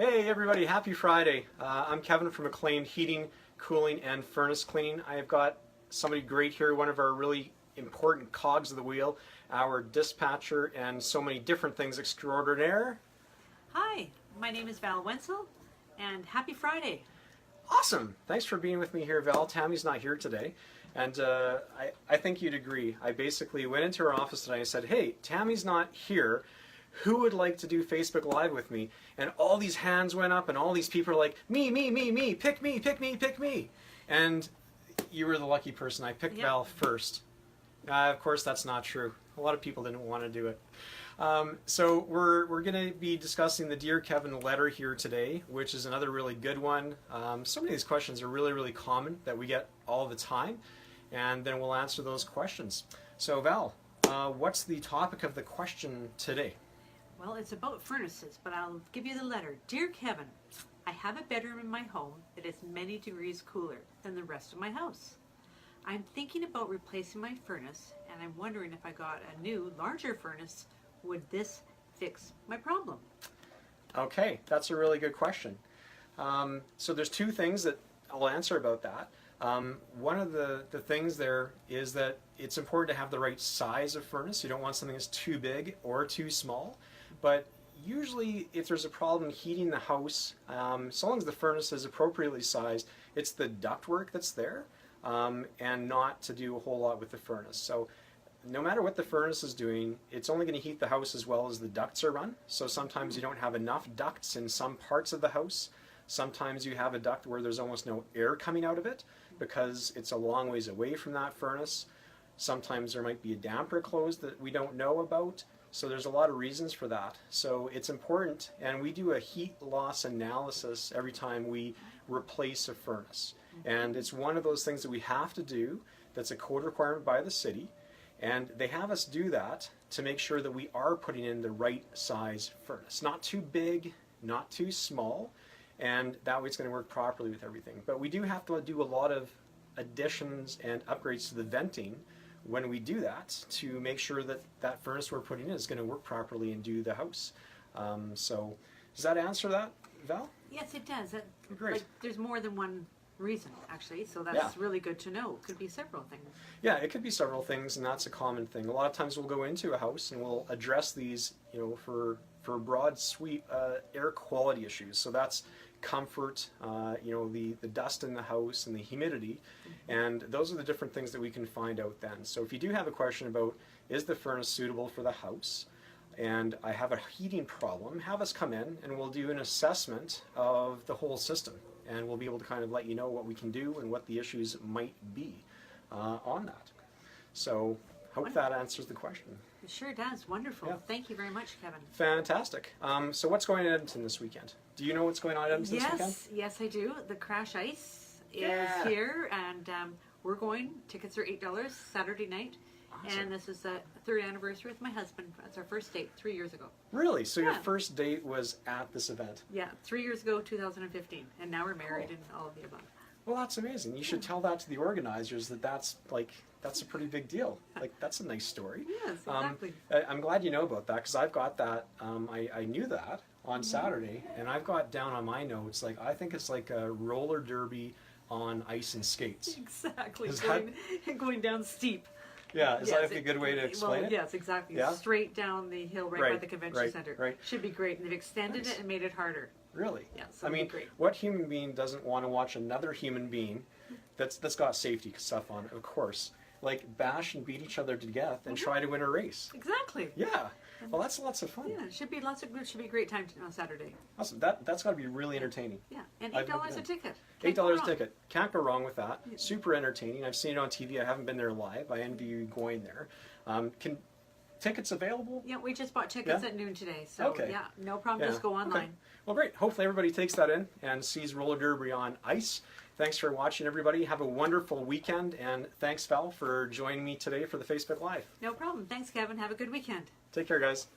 Hey everybody, happy Friday. I'm Kevin from Acclaimed Heating, Cooling and Furnace Cleaning. I've got somebody great here, one of our really important cogs of the wheel, our dispatcher and so many different things extraordinaire. Hi, my name is Val Wenzel and happy Friday. Awesome. Thanks for being with me here, Val. Tammy's not here today. And I think you'd agree. I basically went into her office today and said, hey, Tammy's not here. Who would like to do Facebook Live with me? And all these hands went up and all these people are like, me, pick me, pick me, pick me. And you were the lucky person. I picked Val first. Of course, that's not true. A lot of people didn't want to do it. So we're going to be discussing the Dear Keven letter here today, which is another really good one. So many of these questions are really common that we get all the time, and then we'll answer those questions. So Val, what's the topic of the question today? Well, it's about furnaces, but I'll give you the letter. Dear Kevin, I have a bedroom in my home that is many degrees cooler than the rest of my house. I'm thinking about replacing my furnace, and I'm wondering if I got a new, larger furnace, would this fix my problem? Okay, that's a really good question. So there's two things that I'll answer about that. One of the things there is that it's important to have the right size of furnace. You don't want something that's too big or too small. But usually if there's a problem heating the house, so long as the furnace is appropriately sized, it's the ductwork that's there and not to do a whole lot with the furnace. So no matter what the furnace is doing, it's only going to heat the house as well as the ducts are run. So sometimes you don't have enough ducts in some parts of the house. Sometimes you have a duct where there's almost no air coming out of it because it's a long ways away from that furnace. Sometimes there might be a damper closed that we don't know about. So there's a lot of reasons for that. So it's important, and we do a heat loss analysis every time we replace a furnace. And it's one of those things that we have to do that's a code requirement by the city. And they have us do that to make sure that we are putting in the right size furnace. Not too big, not too small, and that way it's going to work properly with everything. But we do have to do a lot of additions and upgrades to the venting when we do that to make sure that that furnace we're putting in is going to work properly and do the house. So does that answer that, Val? Yes, it does. Great. Like, there's more than one reason, actually, so that's really good to know. Could be several things. Yeah, it could be several things, and that's a common thing. A lot of times we'll go into a house and we'll address these, for broad sweep air quality issues. So that's comfort, the dust in the house and the humidity, and those are the different things that we can find out then. So if you do have a question about is the furnace suitable for the house, and I have a heating problem, have us come in and we'll do an assessment of the whole system, and we'll be able to kind of let you know what we can do and what the issues might be on that. So hope that answers the question. It sure does. Wonderful. Yeah. Thank you very much, Kevin. Fantastic. So what's going on in Edmonton this weekend? Do you know what's going on in Edmonton this weekend? Yes, I do. The Crash Ice is here, and we're going. Tickets are $8 Saturday night. Awesome. And this is the 3rd anniversary with my husband. It's our first date 3 years ago. Really? So your first date was at this event? Yeah, 3 years ago, 2015. And now we're married and all of the above. Well, that's amazing. You should tell that to the organizers that's a pretty big deal. Like, that's a nice story. Yes, exactly. I'm glad you know about that because I've got that. I knew that on Saturday, and I've got down on my notes, I think it's like a roller derby on ice and skates. Exactly. Going down steep. Yeah, is that a good way to explain it? Yes, exactly. Yeah? Straight down the hill right by the convention center. Right. Should be great. And they've extended it and made it harder. Really? Yeah, so it'll be great. What human being doesn't want to watch another human being that's got safety stuff on it, of course, bash and beat each other to death and try to win a race? Exactly. Yeah. Well, that's lots of fun. Yeah, it should be a great time on Saturday. Awesome. That's got to be really entertaining. Yeah, and $8 a ticket. $8 a ticket. Can't go wrong with that. Yeah. Super entertaining. I've seen it on TV. I haven't been there live. I envy you going there. Tickets available? Yeah, we just bought tickets at noon today. So yeah, no problem. Just go online. Okay. Well, great. Hopefully everybody takes that in and sees roller derby on ice. Thanks for watching, everybody. Have a wonderful weekend, and thanks, Val, for joining me today for the Facebook Live. No problem. Thanks, Kevin. Have a good weekend. Take care, guys.